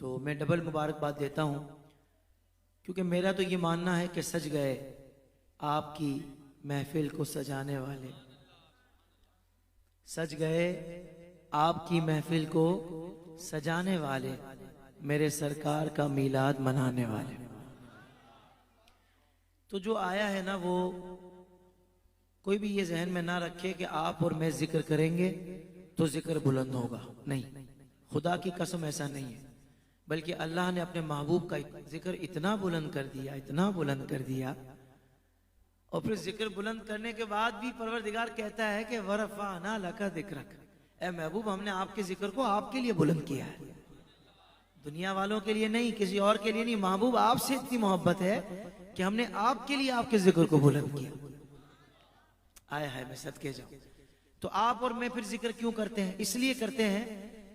तो मैं डबल मुबारकबाद देता हूँ, क्योंकि मेरा तो ये मानना है कि सज गए आपकी महफिल को सजाने वाले, सज गए आपकी महफिल को सजाने वाले, मेरे सरकार का मीलाद मनाने वाले। तो जो आया है ना, वो कोई भी ये जहन में ना रखे कि आप और मैं जिक्र करेंगे तो जिक्र बुलंद होगा। नहीं, खुदा की कसम ऐसा नहीं है, बल्कि अल्लाह ने अपने महबूब का जिक्र इतना बुलंद कर दिया, इतना बुलंद कर दिया, और फिर जिक्र बुलंद करने के बाद भी परवरदिगार कहता है कि वरफ़अना लका ज़िक्रक, ए महबूब हमने आपके जिक्र को आपके लिए बुलंद किया है, दुनिया वालों के लिए नहीं, किसी और के लिए नहीं। महबूब आपसे इतनी मोहब्बत है कि हमने आपके लिए आपके जिक्र को बुलंद किया। आया है, मैं सदके जाऊं। तो आप और मैं फिर जिक्र क्यों करते हैं? इसलिए करते हैं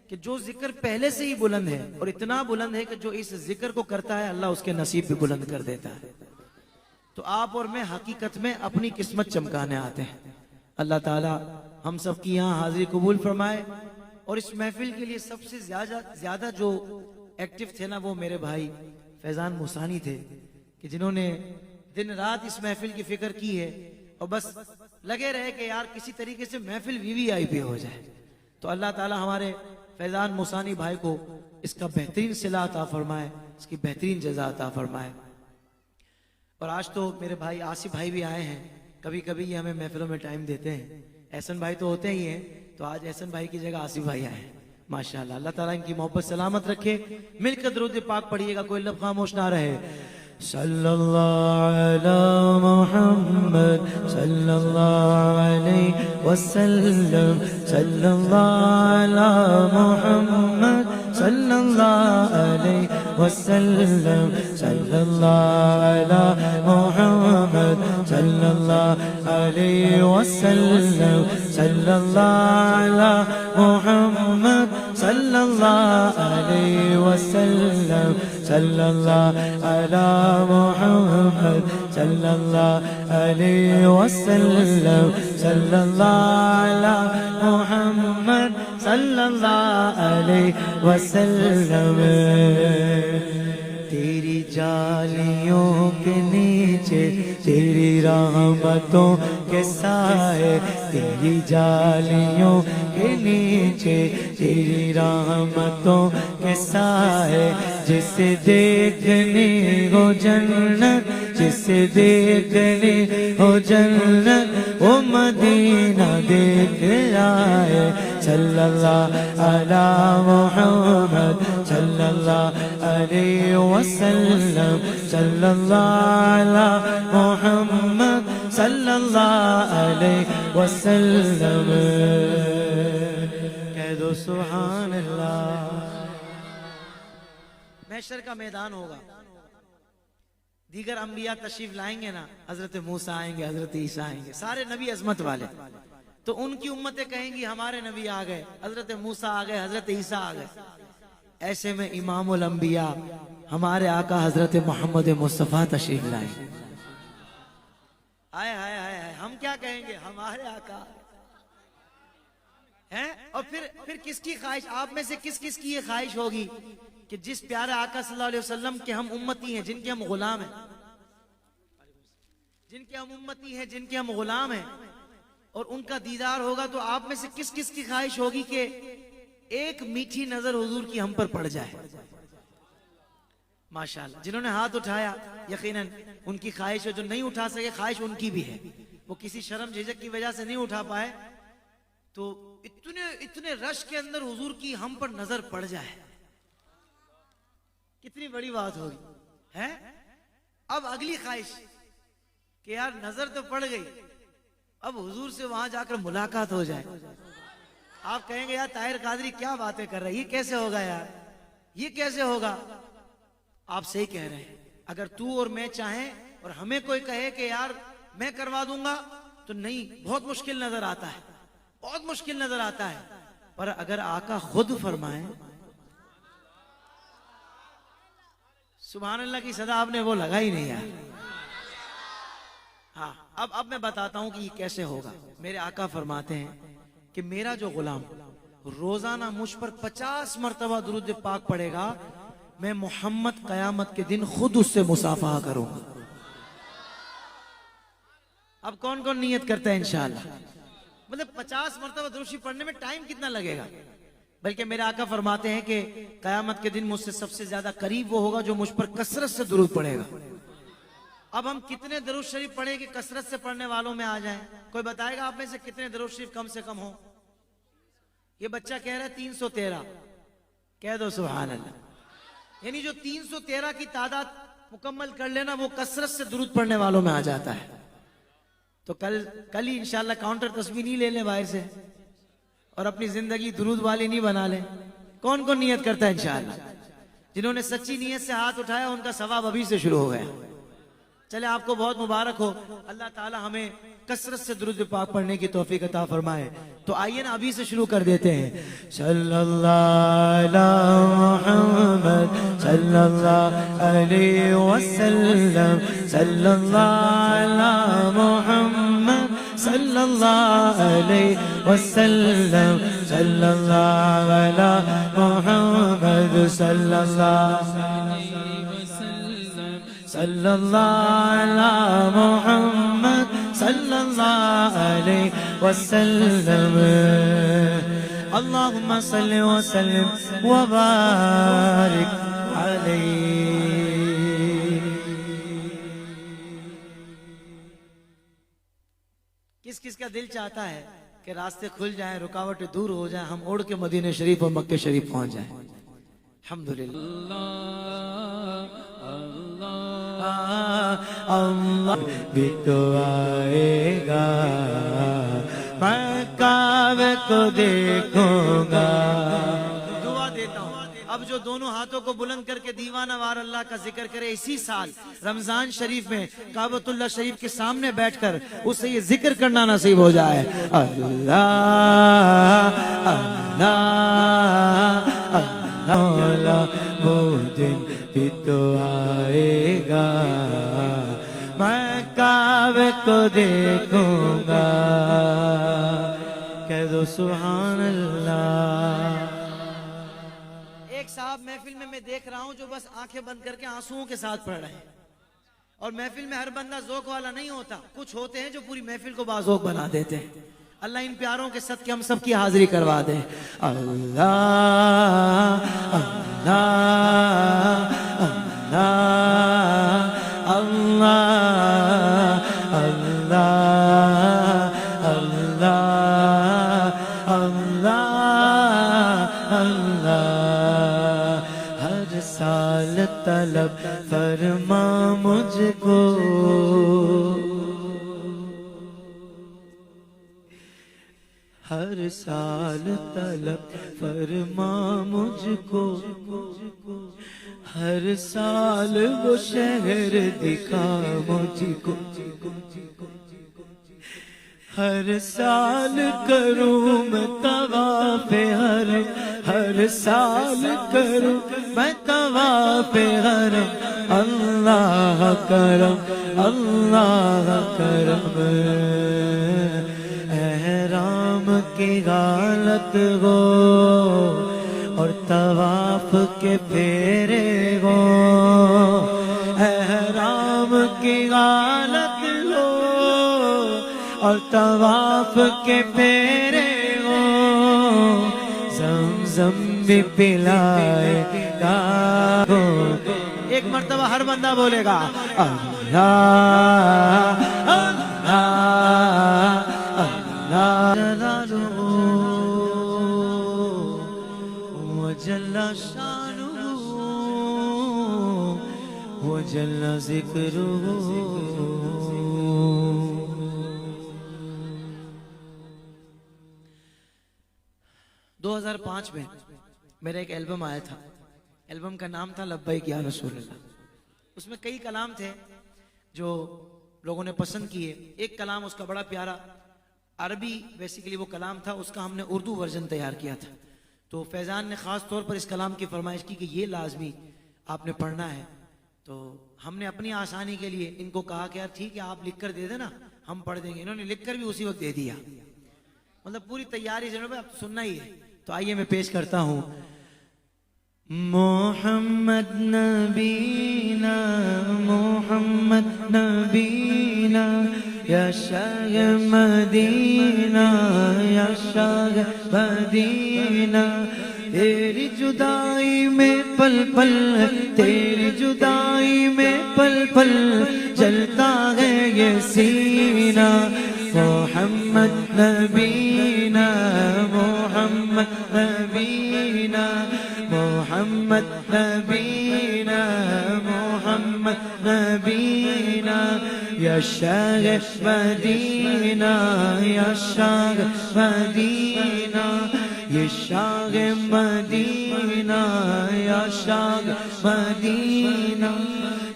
कि जो जिक्र पहले से ही बुलंद है, और इतना बुलंद है कि जो इस जिक्र को करता है अल्लाह उसके नसीब भी बुलंद कर देता है। तो आप और मैं हकीकत में अपनी किस्मत चमकाने आते हैं। अल्लाह ताला हम सब की यहाँ हाजिरी कबूल फरमाए। और इस महफिल के लिए सबसे ज्यादा जो एक्टिव थे ना, वो मेरे भाई फैजान मुसानी थे, कि जिन्होंने दिन रात इस महफिल की फिक्र की है, और बस लगे रहे कि यार किसी तरीके से महफिल VVIP हो जाए। तो अल्लाह ताला हमारे फैजान मुसानी भाई को इसका बेहतरीन सिला अता फरमाए, इसकी बेहतरीन जज़ा अता फरमाए। और आज तो मेरे भाई आसिफ भाई भी आए हैं, कभी कभी ये हमें महफिलों में टाइम देते हैं। एहसन भाई तो होते ही हैं, तो आज एहसन भाई की जगह आसिफ भाई आए हैं। माशाअल्लाह, अल्लाह ताला इनकी मोहब्बत सलामत रखे। मिलकर दुरूद पाक पढ़िएगा, कोई लफ्ज़ खामोश ना रहे। सल्लल्लाहु अला मुहम्मद सल्लल्लाहु अलैहि वसल्लम, सल्लल्लाहु अला मुहम्मद सल्लल्लाहु अलैहि वसल्लम, सल्लल्लाहु अला मुहम्मद सल्लल्लाहु अलैहि वसल्लम, सल्लल्लाहु अला मुहम्मद सल्लल्लाहु अलैहि वसल्लम, सल्लल्लाहु अला मुहम्मद सल्लल्लाहु अलैहि वसल्लम, सल्लल्लाहु अला मुहम्मद सल्लल्लाहु अलैहि वसल्लम। तेरी जालियों के नीचे तेरी रहमतों के साए, तेरी जालियों के नीचे तेरी रहमतों के साए, जिसे देखने हो जन्नत, जिसे देखने हो जन्नत, वो मदीना देख आए। सल्लल्लाहु अला मुहम्मद सल्लल्लाहु अलैहि वसल्लम, सल्लल्लाहु अला मुहम्मद सल्लल्लाहु अलैहि वसल्लम। कह दो सुभान अल्लाह। महशर का मैदान होगा, दीगर अंबिया तशरीफ लाएंगे ना, हजरत मूसा आएंगे, हजरत ईसा आएंगे, सारे नबी अजमत वाले, तो उनकी उम्मतें कहेंगी हमारे नबी आ गए, हजरत मूसा आ गए, हजरत ईसा आ गए। ऐसे में इमामुल अंबिया हमारे आका हजरत मोहम्मद मुस्तफा तशरीफ लाए। आए हाय हाय हाय, हम क्या कहेंगे? हमारे आका हैं। और फिर किसकी ख्वाहिश, आप में से किस किस की ये ख्वाहिश होगी कि जिस प्यारे आका सल्लल्लाहु अलैहि वसल्लम के हम उम्मती हैं, जिनके हम गुलाम हैं, जिनके हम उम्मती हैं, जिनके हम गुलाम हैं, और उनका दीदार होगा, तो आप में से किस किस की ख्वाहिश होगी कि एक मीठी नजर हुजूर की हम पर पड़ जाए? माशाअल्लाह, जिन्होंने हाथ उठाया यकीनन उनकी ख्वाहिश है, जो नहीं उठा सके ख्वाहिश उनकी भी है, वो किसी शर्म झिझक की वजह से नहीं उठा पाए, तो इतने रश के अंदर हुजूर की हम पर नजर पड़ जाए, कितनी बड़ी बात होगी है। अब अगली ख्वाहिश कि यार नजर तो पड़ गई, अब हुजूर से वहां जाकर मुलाकात हो जाए। आप कहेंगे यार ताहिर कादरी क्या बातें कर रहे हैं, ये कैसे होगा यार, ये कैसे होगा? आप सही कह रहे हैं। अगर तू और मैं चाहें और हमें कोई कहे कि यार मैं करवा दूंगा, तो नहीं, बहुत मुश्किल नजर आता है, बहुत मुश्किल नजर आता है। पर अगर आका खुद फरमाए, सुभान अल्लाह की सदा आपने वो लगा ही नहीं यार। हाँ, अब मैं बताता हूं कि ये कैसे होगा। मेरे आका फरमाते हैं कि मेरा जो गुलाम रोजाना मुझ पर 50 मरतबा दुरूद पाक पढ़ेगा, मैं मोहम्मद कयामत के दिन खुद उससे मुसाफा करूंगा। अब कौन कौन नियत करता है इंशाअल्लाह? मतलब 50 मरतबा दुरूद शरीफ पढ़ने में टाइम कितना लगेगा? बल्कि मेरे आका फरमाते हैं कि कयामत के दिन मुझसे सबसे ज्यादा करीब वो होगा जो मुझ पर कसरत से दुरूद पढ़ेगा। अब हम कितने दुरूद शरीफ पढ़े कि कसरत से पढ़ने वालों में आ जाएं? कोई बताएगा आप में से कितने दुरूद शरीफ कम से कम हो? ये बच्चा कह रहा है 313, कह दो सुभान अल्लाह। यानी जो 313 की तादाद मुकम्मल कर लेना वो कसरत से दुरूद पढ़ने वालों में आ जाता है। तो कल ही इंशाल्लाह काउंटर तस्वीर नहीं ले लें बाहर से और अपनी जिंदगी दुरूद वाली नहीं बना ले। कौन कौन नियत करता है इंशाअल्लाह? जिन्होंने सच्ची नियत से हाथ उठाया उनका सवाब अभी से शुरू हो गया। चले आपको बहुत मुबारक हो। अल्लाह ताला हमें कसरत से दुरूद पाक पढ़ने की तौफीक अता फरमाए। तो आइए ना अभी से शुरू कर देते हैं। सल्लल्लाहु अलैहि मुहम्मद सल्लल्लाहु अलैहि वसल्लम, सल्लल्लाहु अलैहि मुहम्मद सल्लल्लाहु अलैहि वसल्लम, सल्लल्लाहु अलैहि मुहम्मद सल्लल्लाहु अलैहि मुहम्मद सल्लल्लाहु अलैहि वसल्लम। अल्लाहुम्मा सल्लि व सल्लिम व बारिक अलैहि। किस किस का दिल चाहता है कि रास्ते खुल जाएं, रुकावटें दूर हो जाएं, हम उड़ के मदीने शरीफ और मक्के शरीफ पहुंच जाएं? अल्हम्दुलिल्लाह। अल्लाह भी तो आएगा, मैं काबे को देखूंगा। दुआ देता हूँ अब जो दोनों हाथों को बुलंद करके दीवाना वार अल्लाह का जिक्र करे इसी साल रमजान शरीफ में काबतुल्लाह शरीफ के सामने बैठकर उससे ये जिक्र करना नसीब हो जाए। अल्लाह अल्लाह अल्लाह, वो दिन भी तो आएगा, मैं काबे को देखूंगा। कह दो सुभान अल्लाह। एक साहब महफिल में मैं देख रहा हूं जो बस आंखें बंद करके आंसुओं के साथ पढ़ रहे हैं। और महफिल में हर बंदा ज़ौक़ वाला नहीं होता, कुछ होते हैं जो पूरी महफिल को बाज़ौक़ बना देते हैं। अल्लाह इन प्यारों के सदके हम सब की हाजिरी करवा दे। अल्लाह अल्लाह अल्लाह अल्लाह अल्लाह अल्लाह अल्लाह। हर साल तलब फरमा मुझको, हर साल तलब फरमा मुझको, हर साल वो शहर दिखा मुझको, हर साल करूं मैं तवाफ़े हर साल करूं मैं तवाफ़े हरम। अल्लाह करम अल्लाह करम, एहराम की हालत हो और तवाफ के फेरे हो, एहराम की हालत हो और तवाफ के फेरे हो, ज़मज़म भी पिलाएगा। एक मर्तबा हर बंदा बोलेगा अल्लाह अल्लाह वजल्ला शानुहु वजल्ला ज़िक्रुहु। 2005 में मेरा एक एल्बम आया था, एल्बम का नाम था लब्बैक या रसूल अल्लाह। उसमें कई कलाम थे जो लोगों ने पसंद किए। एक कलाम उसका बड़ा प्यारा अरबी बेसिकली वो कलाम था, उसका हमने उर्दू वर्जन तैयार किया था। तो फैज़ान ने ख़ास तौर पर इस कलाम की फरमाइश की कि ये लाजमी आपने पढ़ना है। तो हमने अपनी आसानी के लिए इनको कहा कि यार ठीक है आप लिख कर दे देना, हम पढ़ देंगे। इन्होंने लिख कर भी उसी वक्त दे दिया, मतलब पूरी तैयारी से अब सुनना ही है। तो आइए मैं पेश करता हूँ मोहम्मद नबीना मोहम्मद नबीना या शाह मदीना या शाह मदीना। तेरी जुदाई में पल पल तेरी जुदाई में पल पल जलता है ये सीना। मोहम्मद नबीना मोहम्मद नबीना मोहम्मद नबीना मोहम्मद नबीना या शाह मदीना या शाह मदीना। ये शाह मदीना या शाह मदीना।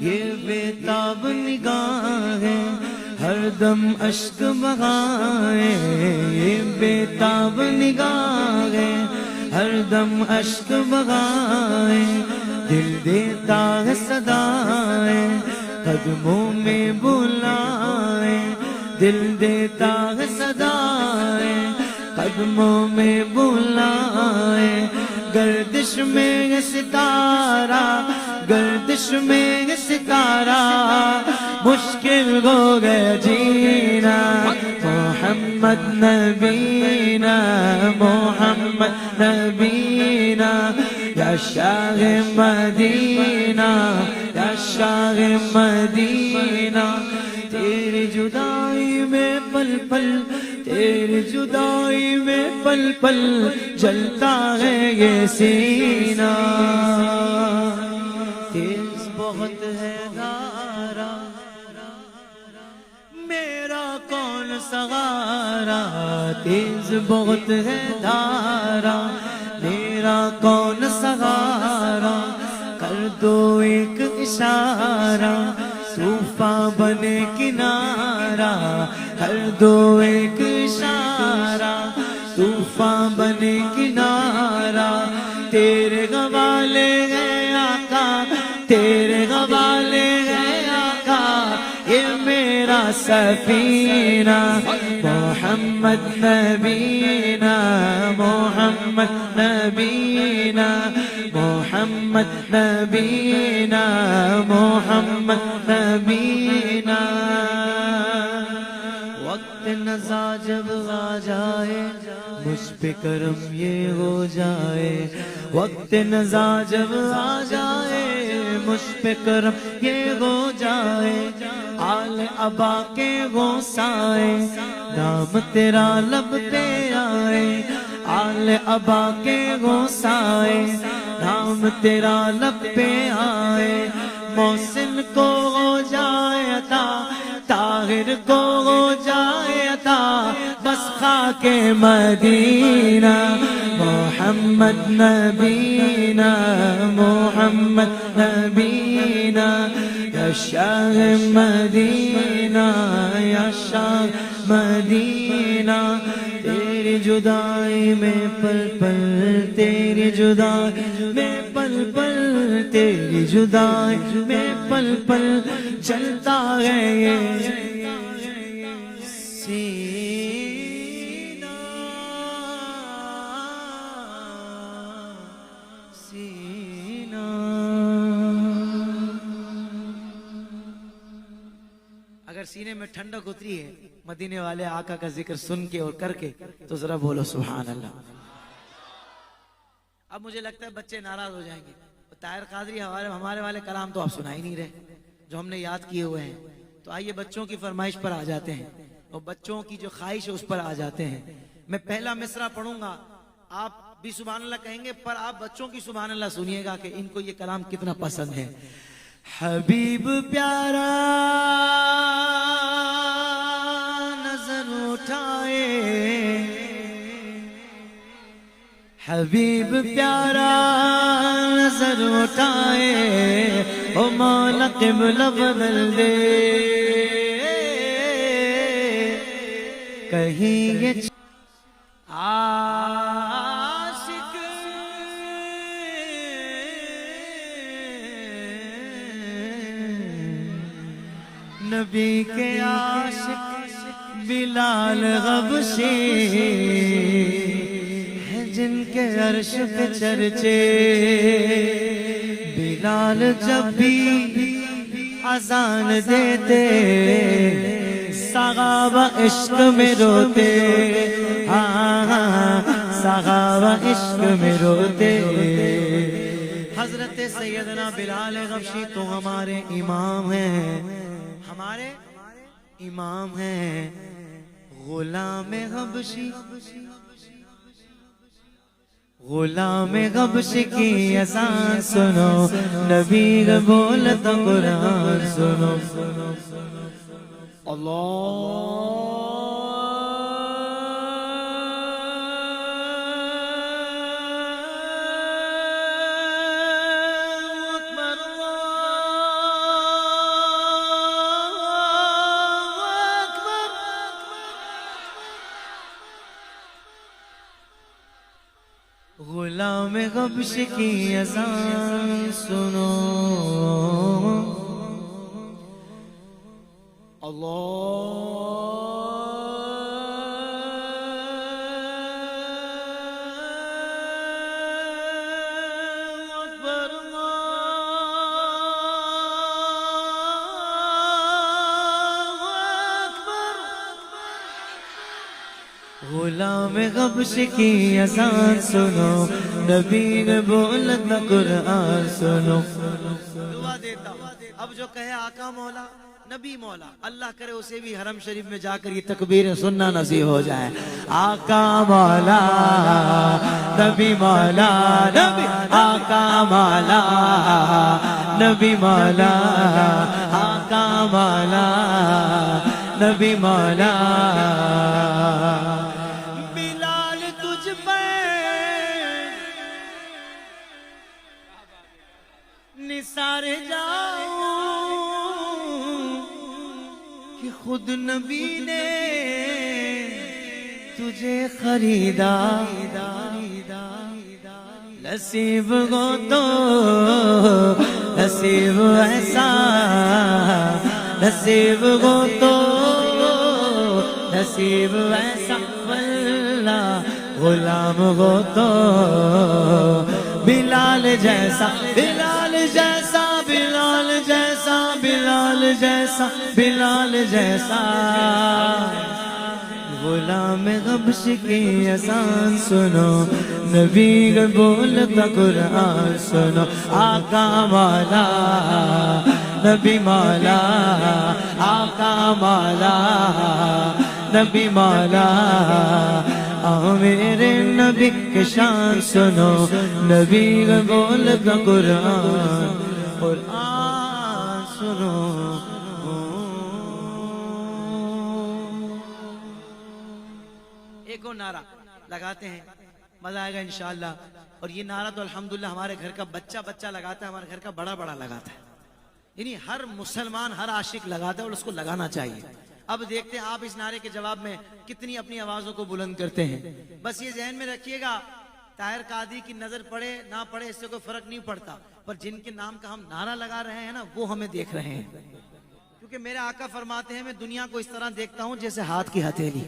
ये बेताब निगाहें हरदम अश्क बहाए। ये बेताब निगाहें हरदम अश्क बहाए। दिल देता है सदाएं कदमों में बुलाए। दिल देता है सदाएं कदमों में बुलाए। गर्दिश में है सितारा गर्दिश में है सितारा मुश्किल हो गया जीना। मोहम्मद नबीना मोहम्मद नबीना या शाह मदीना या शाह मदीना। तेरी जुदाई में पल पल तेरी जुदाई में पल पल जलता है ये सीना। तेज बहुत है धारा मेरा कौन सहारा। तेज बहुत है धारा मेरा कौन सहारा। कर दो एक इशारा तूफा बने किनारा। कर दो एक इशारा तूफा बने किनारा। तेरे हवाले है आका तेरे हवाले है आका ये मेरा सफीना। मोहम्मद नबीना मोहम्मद नबीना मोहम्मद नबीना मोहम्मद नबीना। वक्त नज़ा जब आ जाए मुझ पे करम ये हो जाए। वक्त नज़ा जब आ जाए मुझ पे करम ये हो जाए। आल अबा के गोसाए नाम तेरा लब पे आए। आल अबा के गोसाए नाम तेरा लब पे आए। मोहसिन को हो जाए अता ताहिर को हो जाए अता बस खाके मदीना। मोहम्मद नबीना मोहम्मद नबीना या शाह मदीना या शाह मदीना। तेरी जुदाई में पल पल तेरी जुदाई में पल पल तेरी जुदाई में पल पल चलता है ये सीना सीना। अगर सीने में ठंडक उतरी है मदीने वाले आका का जिक्र सुन के और करके तो जरा बोलो सुभान अल्लाह। अब मुझे लगता है बच्चे नाराज हो जाएंगे। ताहिर कादरी हमारे वाले कलाम तो आप सुना ही नहीं रहे जो हमने याद किए हुए हैं। तो आइए बच्चों की फरमाइश पर आ जाते हैं और बच्चों की जो ख्वाहिश है उस पर आ जाते हैं। मैं पहला मिसरा पढ़ूंगा आप भी सुभान अल्लाह कहेंगे पर आप बच्चों की सुभान अल्लाह सुनिएगा कि इनको ये कलाम कितना पसंद है। हबीब प्यारा नजर उठाए हबीब प्यारा नजर उठाए ओ मौला क़िबला बदल दे। कहीं ये आशिक नबी के आशिक बिलाल हबशी जिनके अर्श पे चर्चे, बिलाल जब भी अजान देते सहाबा इश्क में रोते, हाँ सहाबा इश्क में रोते। हजरत सैयदना बिलाल गफ्शी तो हमारे इमाम हैं, हमारे इमाम हैं। गुलाम गबशी, गुलाम गबश की अज़ान सुनो, नबी का बोलता कुरान सुनो। अल्लाह गुलाम गबश की अज़ान सुनो। गुलाम गबश की अज़ान सुनो, नबी ने बोलता कुरान सुनो। दुआ देता हूँ, अब जो कहे आका मौला नबी मौला, अल्लाह करे उसे भी हरम शरीफ में जाकर ये तकबीर सुनना नसीब हो जाए। आका मौला नबी मौला, नबी आका मौला नबी मौला, आका मौला नबी मौला। निसारे जाऊं कि खुद नबी ने तुझे खरीदा, नसीब हो तो नसीब ऐसा, नसीब हो तो नसीब ऐसा, वल्ला गुलाम हो तो बिलाल जैसा, बिलाल जैसा, बिलाल जैसा, बिलाल जैसा, बिलाल जैसा। गुलाम गबश की अज़ान सुनो, नबी का बोलता कुरान सुनो। आका मौला नबी मौला, आका मौला नबी मौला। आओ मेरे नबी के शान सुनो, नबी का बोलता कुरान कुरान सुनो। एक और नारा लगाते हैं, मजा आएगा इंशाअल्लाह। और ये नारा तो अल्हम्दुलिल्लाह हमारे घर का बच्चा बच्चा लगाता है, हमारे घर का बड़ा बड़ा लगाता है, यानी हर मुसलमान हर आशिक लगाता है और उसको लगाना चाहिए। अब देखते हैं आप इस नारे के जवाब में कितनी अपनी आवाजों को बुलंद करते हैं। बस ये ज़हन में रखिएगा, ताहिर कादी की नजर पड़े ना पड़े इससे कोई फर्क नहीं पड़ता, पर जिनके नाम का हम नारा लगा रहे हैं ना वो हमें देख रहे हैं। क्योंकि मेरे आका फरमाते हैं मैं दुनिया को इस तरह देखता हूं जैसे हाथ की हथेली।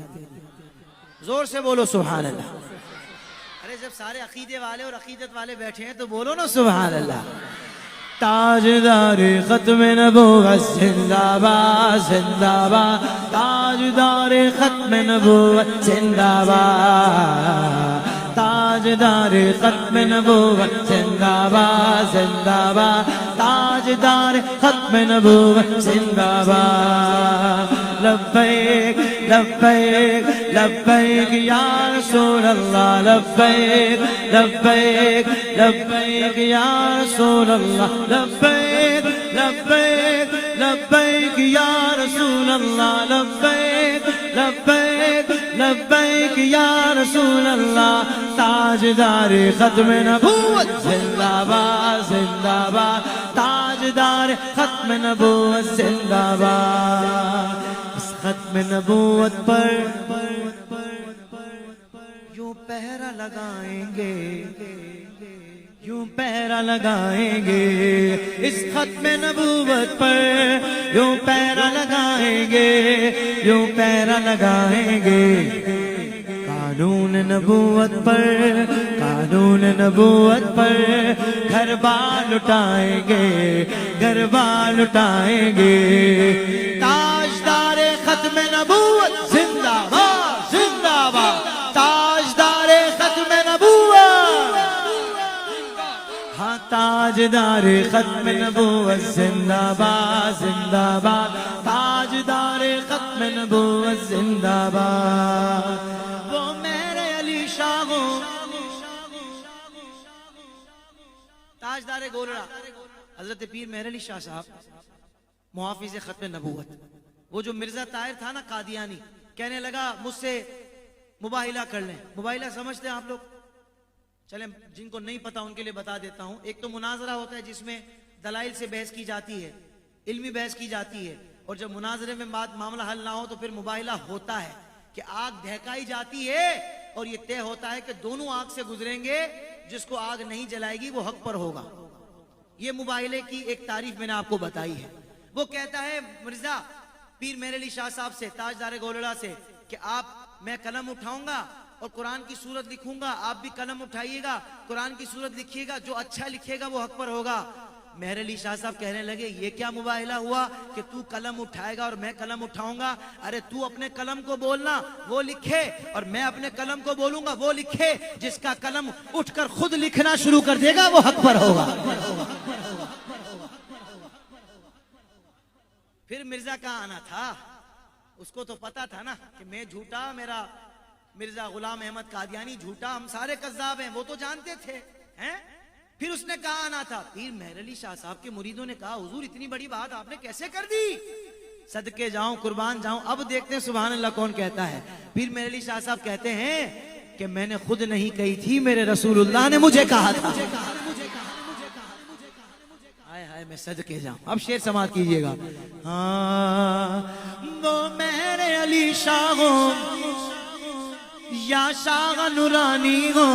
जोर से बोलो सुभान अल्लाह। अरे जब सारे अकीदे वाले और अकीदत वाले बैठे हैं तो बोलो ना सुभान अल्लाह। ताजदार खत्म नबूवत जिंदाबाद जिंदाबाद, ताजदार खत्म नबूवत जिंदाबाद, ताजदार खत्म नबूवत जिंदाबाद जिंदाबाद, ताजदार खत्म नबूवत जिंदाबाद। लब्बैक लब्बैक लब्बैक या रसूल अल्लाह, लब्बैक लब्बैक लब्बैक या रसूल अल्लाह, लब्बैक लब्बैक लब्बैक या रसूल अल्लाह, लब्बैक लब्बैक लब्बैक या रसूल अल्लाह। ताजदार खत्म नबूवत जिंदाबाद जिंदाबाद, ताजदार खत्म नबूवत जिंदाबाद। इस खत्म नबूवत पर यूं पहरा लगाएंगे, यूं पहरा लगाएंगे। इस खत्म नबूवत पर यूं पहरा लगाएंगे, यूं पहरा लगाएंगे। कानून नबूवत पर, कानून नबूवत पर घरबार लुटाएंगे, घरबार लुटाएंगे। ताजदारे खत्म नबूवत जिंदाबाद, जिंदाबाद। ताजदारे खत्म नबूवत, हाँ ताजदारे खत्म नबूवत जिंदाबाद, जिंदाबाद। ताजदारे खत्म नबूवत जिंदाबाद। वो मेरे अली शाह, ताजदारे गोलड़ा हजरत पीर मेहर अली शाह साहब, मुहाफिज खत्म नबूवत। वो जो मिर्जा ताहिर था ना कादियानी, कहने लगा मुझसे मुबाहिला कर लें। मुबाहिला समझते हैं आप लोग? चलें, जिनको नहीं पता उनके लिए बता देता हूं। एक तो मुनाजरा होता है जिसमें दलाइल से बहस की जाती है, इल्मी बहस की जाती है, और जब मुनाजरे में बात मामला हल ना हो तो फिर मुबाहिला होता है कि आग दहकाई जाती है और ये तय होता है कि दोनों आग से गुजरेंगे, जिसको आग नहीं जलाएगी वो हक पर होगा। ये मुबाहिले की एक तारीफ मैंने आपको बताई है। वो कहता है मिर्जा पीर मेहर अली शाह साहब से, ताजदार गोलड़ा से, कि मैं कलम उठाऊंगा और कुरान की सूरत लिखूंगा, आप भी कलम उठाइएगा, कुरान की सूरत लिखिएगा, जो अच्छा लिखेगा वो हक पर होगा। मेहर अली शाह साहब कहने लगे ये क्या मुबाहिला हुआ कि तू कलम उठाएगा और मैं कलम उठाऊंगा? अरे तू अपने कलम को बोलना, वो लिखे, और मैं अपने कलम को बोलूंगा, वो लिखे। जिसका कलम उठकर खुद लिखना शुरू कर देगा वो हक पर होगा। फिर मिर्जा का आना था, उसको तो पता था ना कि मैं झूठा, मेरा मिर्जा गुलाम अहमद कादियानी झूठा, हम सारे कज़्ज़ाब हैं, वो तो जानते थे हैं। फिर उसने कहा आना था। पीर मेहर अली शाह साहब के मुरीदों ने कहा हुजूर इतनी बड़ी बात आपने कैसे कर दी? सदके जाऊं, कुर्बान जाऊं। अब देखते हैं सुभान अल्लाह कौन कहता है। पीर मेहर अली शाह साहब कहते हैं कि मैंने खुद नहीं कही थी, मेरे रसूलुल्लाह ने मुझे कहा था। हाय हाय मैं सदके जाऊं। अब शेर समाप्त कीजिएगा। हाँ वो मेरे अली शाह हो या शाह नूरानी हो,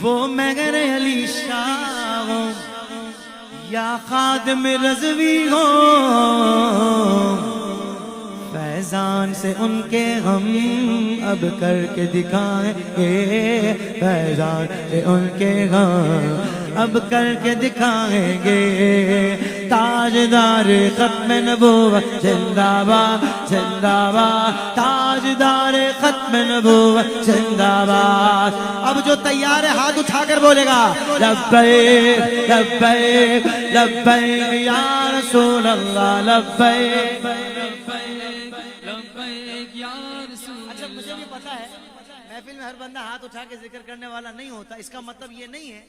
वो मेरे अली शाह हो या खादिम रज़वी हो, फैजान से उनके हम अब करके दिखाएंगे, फैजान से उनके हम अब करके दिखाएंगे। ताजदार खत्म नबूवत जिंदाबाद, जिंदाबाद। ताजदार खत्म नबूवत जिंदाबाद। अब जो तैयार है हाथ उठाकर बोलेगा लब्बैक लब्बैक लब्बैक या रसूल अल्लाह, लब्बैक लब्बैक या रसूल। अच्छा मुझे भी पता है महफिल में हर बंदा हाथ उठा के जिक्र करने वाला नहीं होता। इसका मतलब ये नहीं है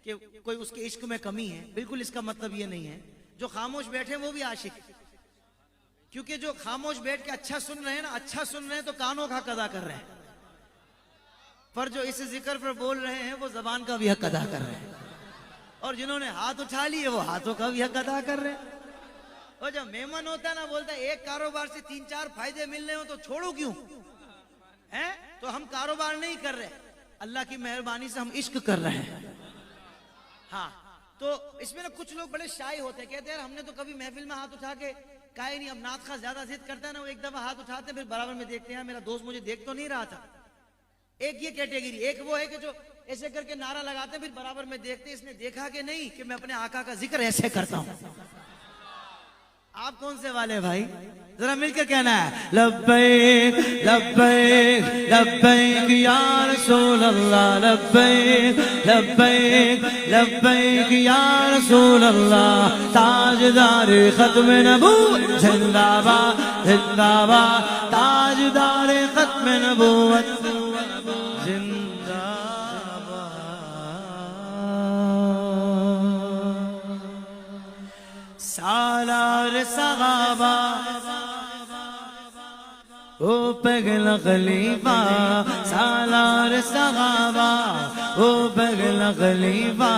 कि कोई उसके इश्क में कमी है, बिल्कुल इसका मतलब ये नहीं है। जो खामोश बैठे वो भी आशिक, क्योंकि जो खामोश बैठ के अच्छा सुन रहे हैं ना, अच्छा सुन रहे हैं तो कानों का हक अदा कर रहे हैं, पर जो इस जिक्र पर बोल रहे हैं वो जबान का भी हक अदा कर रहे हैं, और जिन्होंने हाथ उठा लिए वो हाथों का भी हक अदा कर रहे हैं। और जब मेमन होता है ना, बोलता है एक कारोबार से 3-4 फायदे मिल रहे हो तो छोड़ो क्यों है? तो हम कारोबार नहीं कर रहे, अल्लाह की मेहरबानी से हम इश्क कर रहे हैं। हाँ, तो इसमें ना कुछ लोग बड़े शाय होते हैं, कहते हैं यार हमने तो कभी महफिल में हाथ उठा के कहा ही नहीं। अब नात खास ज्यादा जिद करता है ना, वो एक दफा हाथ उठाते हैं फिर बराबर में देखते हैं मेरा दोस्त मुझे देख तो नहीं रहा था। एक ये कैटेगरी, एक वो है कि जो ऐसे करके नारा लगाते हैं फिर बराबर में देखते हैं इसने देखा कि नहीं कि मैं अपने आका का जिक्र ऐसे करता हूं। आप कौन से वाले भाई? जरा मिलकर कहना है लब्बैक लब्बैक लब्बैक या रसूल अल्लाह, लब्बैक लब्बैक लब्बैक या रसूल अल्लाह। ताजदार खत्म नबूवत जिंदाबाद, जिंदाबाद। ताजदार खत्म नबूवत सालार सहाबा ओ पगला खलीफा, सालार सहाबा ओ पगला खलीफा,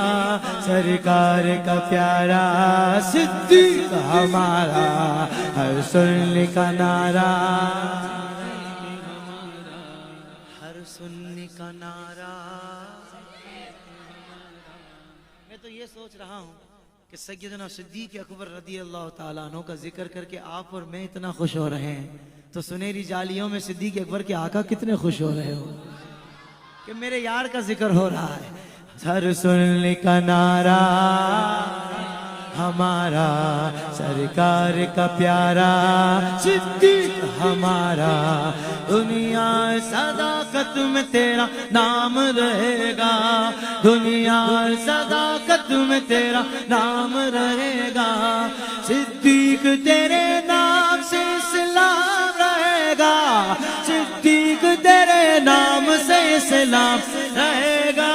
सरकार का प्यारा सिद्दीक हमारा, हर सुन्नी का नारा, हर सुन्नी का नारा। मैं तो ये सोच रहा हूँ कि सैयदना सिद्दीक अकबर रदी अल्लाह ताला अन्हु का जिक्र करके आप और मैं इतना खुश हो रहे हैं, तो सुनहरी जालियों में सिद्दीक अकबर के आका कितने खुश हो रहे हो कि मेरे यार का जिक्र हो रहा है। सर सुनने का नारा हमारा, सरकार का प्यारा सिद्दीक हमारा, दुनिया सदाकत में तेरा नाम रहेगा, दुनिया सदाकत में तेरा नाम रहेगा, सिद्दीक तेरे नाम से इस्लाम रहेगा, सिद्दीक तेरे नाम से इस्लाम रहेगा।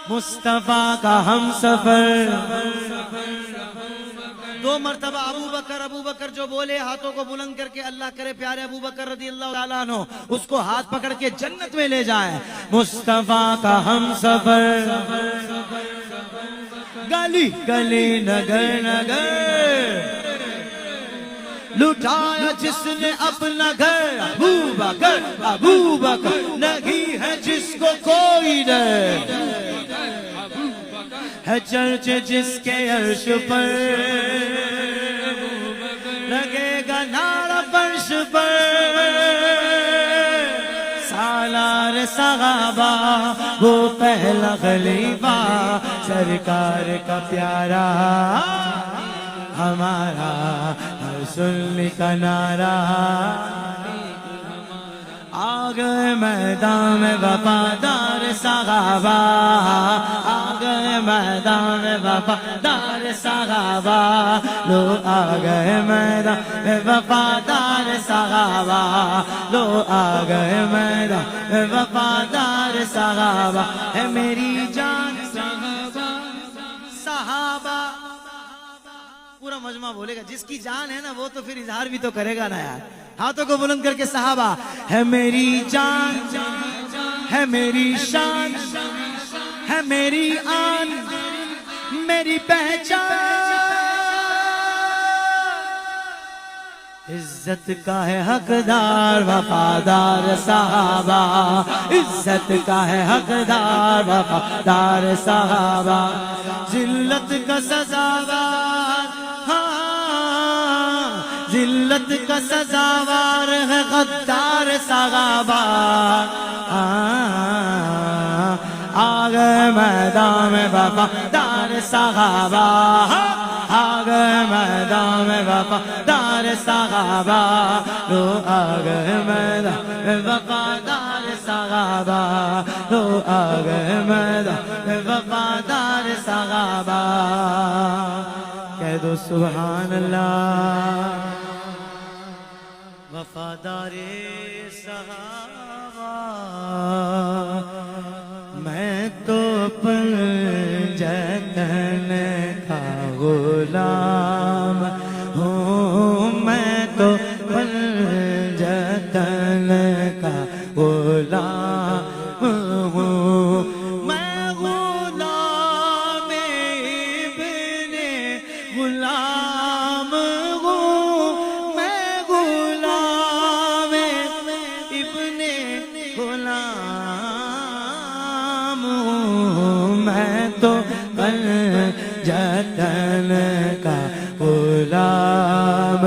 मुस्तफा का हम सफर। दो मर्तबा अबू बकर जो बोले हाथों को बुलंद करके अल्लाह करे प्यारे अबू बकर रज़ी अल्लाह ताला अन्हु उसको हाथ पकड़ के जन्नत में ले जाए। मुस्तफा का हम सफर, गली गली नगर नगर लुटाया जिसने अपना घर, अबू बकर नहीं है जिसको कोई डर, है चर्चे जिसके अर्श पर, लगेगा नारा फर्श पर, सालार सहाबा वो पहला खलीफा, सरकार का प्यारा हमारा, हर सुन्नी का नारा, आ गए मैदान में वफादार सहाबा, आ गए मैदान में वफादार सहाबा, लो आ गए मैदान में वफादार सहाबा, लो आ गए मैदान में वफादार सहाबा, है मेरी जान सहाबा। पूरा मजमा बोलेगा, जिसकी जान है ना वो तो फिर इजहार भी तो करेगा ना यार। हाथों को बुलंद करके सहाबा, है मेरी जान, है मेरी शान, है मेरी आन, मेरी पहचान, इज्जत का है हकदार वफादार सहाबा, इज्जत का है हकदार वफादार सहाबा, जिल्लत का सजावार, हाँ जिल्लत का सजावार है गद्दार सहाबा, आ गए मैदान में वफादार सहाबा, आ गए मैदान में वफादार सहाबा, लो आ गए मैदान में वफादार सहाबा, लो आ गए मैदान में वफादार सहाबा। कह दो सुभान अल्लाह। वफादारे सहाबा मैं तो पंजतन का गुलाम हूँ, मैं तो पंजतन का गुलाम हूँ, मैं गुलाम इब्ने गुलाम हूँ, मैं गुलाम इब्ने गुलाम हूँ, मैं तो पंजतन का गुलाम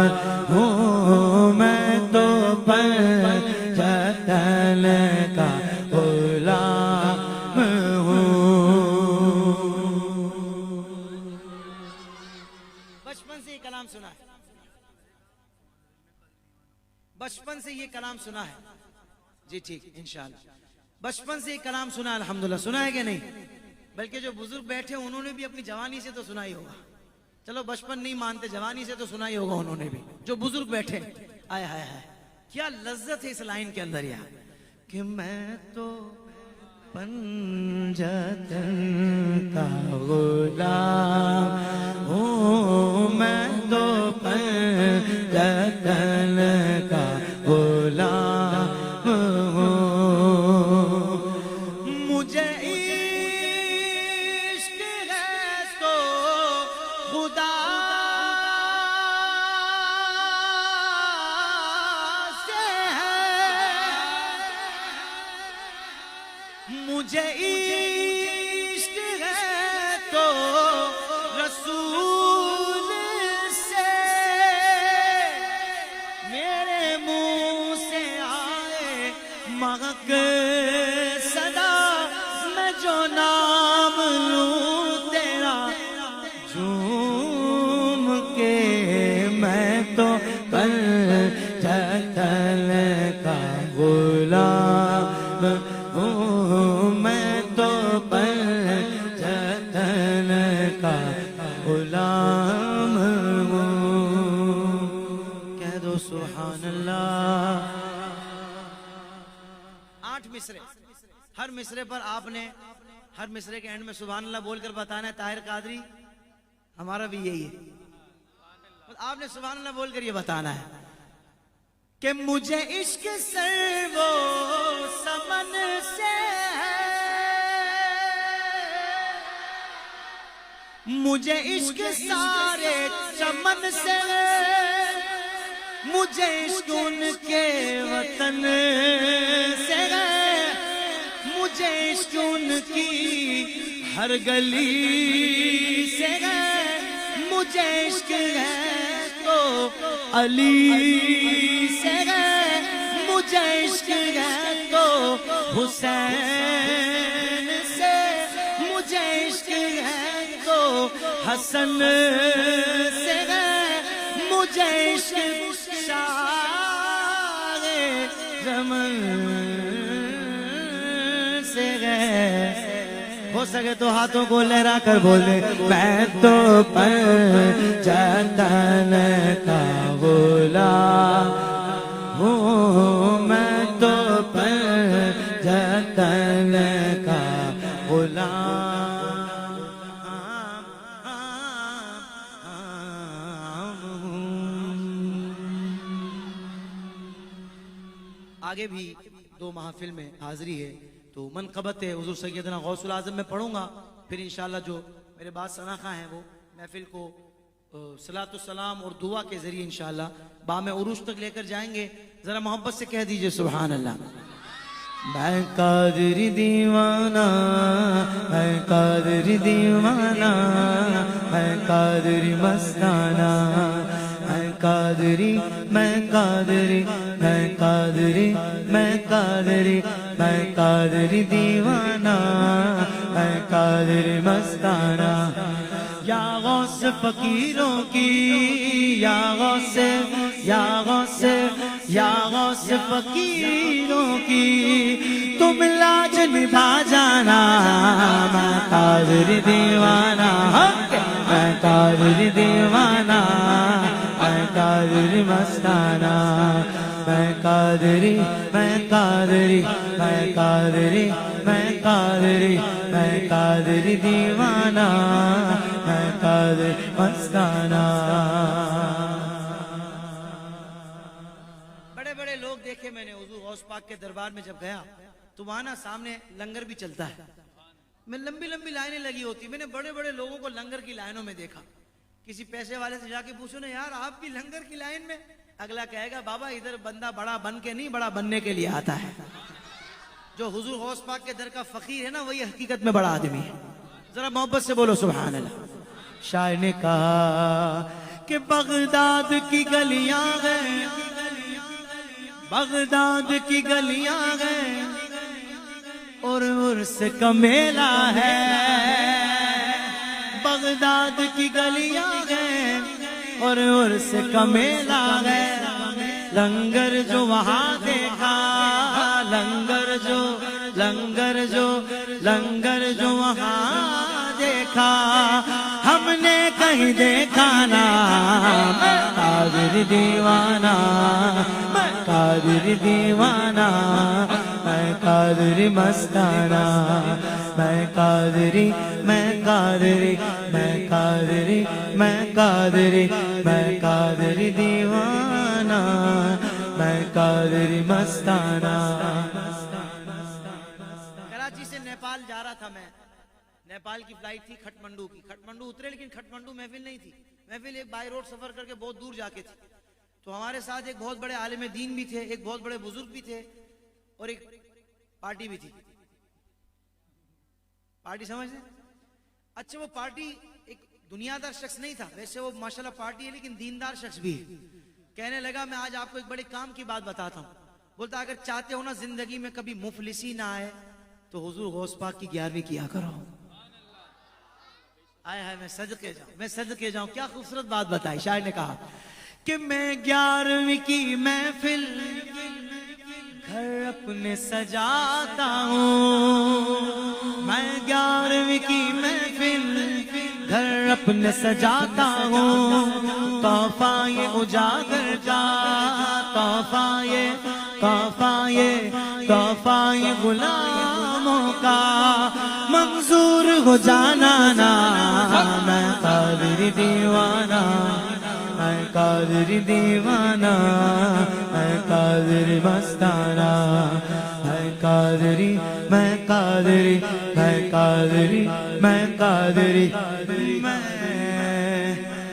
हूँ, मैं तो पंजतन का गुलाम हूँ। बचपन से ये कलाम सुना है, बचपन से ये कलाम सुना है जी, ठीक इंशाल्लाह। बचपन से ये कलाम सुना है अल्हम्दुलिल्लाह। सुना है कि नहीं? बल्कि जो बुजुर्ग बैठे उन्होंने भी अपनी जवानी से तो सुना ही होगा। चलो बचपन नहीं मानते, जवानी से तो सुना ही होगा उन्होंने भी। जो बुजुर्ग बैठे, आय हाय हाय क्या लज्जत है इस लाइन के अंदर यार, कि मैं तो पंजतन का गुलाम हूँ, मैं तो पंजतन का गुलाम हूँ, मुझे इश्क है तो खुदा से है, मुझे इश्क है तो हर मिसरे पर आपने हर मिसरे के एंड में सुभान अल्लाह बोलकर बताना है ताहिर कादरी, हमारा भी यही है। आपने सुभान अल्लाह बोलकर ये बताना है कि मुझे इश्क सर्वो समन से है, मुझे इश्क सारे चमन से, मुझे इश्क उनके वतन से है, मुझे इश्क उनकी हर गली से है, मुझे इश्क है तो अली से है, मुझे इश्क है तो हुसैन से, मुझे इश्क है तो हसन से है, मुझे इश्क शाह जमन से है। हो सके तो हाथों को लहरा कर बोले मैं तो पंजतन का गुलाम हूँ, मैं तो पंजतन का गुलाम हूँ। आगे भी 2 महफिल में हाजिरी है, तो मनक़बत है हुज़ूर सैयदना गौसुल आज़म में पढ़ूंगा, फिर इंशाअल्लाह जो मेरे बाद सनाखा हैं वो महफिल को सलातो सलाम और दुआ के जरिए इंशाअल्लाह बामे उरूज तक लेकर जाएंगे। जरा मोहब्बत से कह दीजिए सुभान अल्लाह। मैं कादरी दीवाना, मैं कादरी दीवाना, मैं कादरी मस्ताना, मैं कादरी, मैं कादरी, मैं कादरी, मैं कादरी, मैं कादरी दीवाना, मैं कादरी मस्ताना। या गौस फकीरों की, या गौस, या गौस, या गौस फकीरों की तुम लाज निभा जाना। मैं कादरी दीवाना, मैं कादरी दीवाना, मैं कादरी मस्ताना, मैं कादरी, मैं कादरी, मैं कादरी, मैं कादरी, मैं कादरी दीवाना, मैं कादरी मस्ताना। बड़े बड़े लोग देखे मैंने हुज़ूर गौस पाक के दरबार में जब गया तो वहां ना सामने लंगर भी चलता है, मैं लंबी लंबी लाइनें लगी होती, मैंने बड़े बड़े लोगों को लंगर की लाइनों में देखा। किसी पैसे वाले से जाके पूछो ना यार आप भी लंगर की लाइन में, अगला कहेगा बाबा इधर बंदा बड़ा बन के नहीं बड़ा बनने के लिए आता है। जो हुजूर गौस पाक के दर का फकीर है ना वही हकीकत में बड़ा आदमी है। जरा मोहब्बत से बोलो सुभान अल्लाह। शायर ने कहा कि बगदाद की गलियां हैं, बगदाद की गलियां हैं और उर्स का मेला है। बगदाद की गलियां हैं और उर्स का मेला है। लंगर जो वहां देखा, लंगर जो, लंगर जो, लंगर जो वहां देखा हमने कहीं देखा ना। मैं कादिर दीवाना, मैं कादिर दीवाना, मैं कादिर मस्ताना, मैं कादिरी, मैं कादिरी, मैं कादिरी, मैं कादिरी, मैं कादिरी दीवाना, मैं कादिरी मस्ताना। कराची से नेपाल जा रहा था मैं, नेपाल की फ्लाइट थी खटमंडू की। खटमंडू उतरे लेकिन खटमंडू महफिल नहीं थी, महफिल एक बाई रोड सफर करके बहुत दूर जाके थी। तो हमारे साथ एक बहुत बड़े आलिम दीन भी थे, एक बहुत बड़े बुजुर्ग भी थे और एक पार्टी भी थी। पार्टी समझते? अच्छा वो पार्टी एक दुनियादार शख्स नहीं था, वैसे वो माशाल्लाह पार्टी है लेकिन दीनदार शख्स भी है। कहने लगा मैं आज आपको एक बड़े काम की बात बताता हूँ। बोलता अगर चाहते हो ना जिंदगी में कभी मुफलिसी ना आए तो हुजूर गौस पाक की 11वीं किया करो। आए हाय मैं सदके जाऊं, मैं सदके जाऊं। क्या खूबसूरत बात बताई शायर ने कहा कि मैं 11वीं की महफिल घर अपने सजाता हूँ। मैं 11वीं की महफिल घर अपने सजाता हूँ, तोहफा ये उजागर का, तोहफा ये गुलामों का मंजूर हो जाना ना। मैं कादरी दीवाना, मैं कादरी दीवाना, मैं कादरी मस्ताना, मैं कादरी, मैं कादरी, मैं कादरी, मैं कादरी, मैं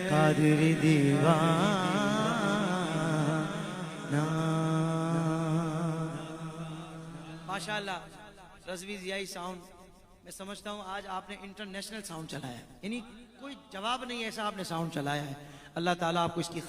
कादरी दीवाना। माशाअल्लाह रज़वी ज़ियाई साउंड, मैं समझता हूँ आज आपने इंटरनेशनल साउंड चलाया है, यानी कोई जवाब नहीं ऐसा आपने साउंड चलाया है। अल्लाह ताला आपको इसकी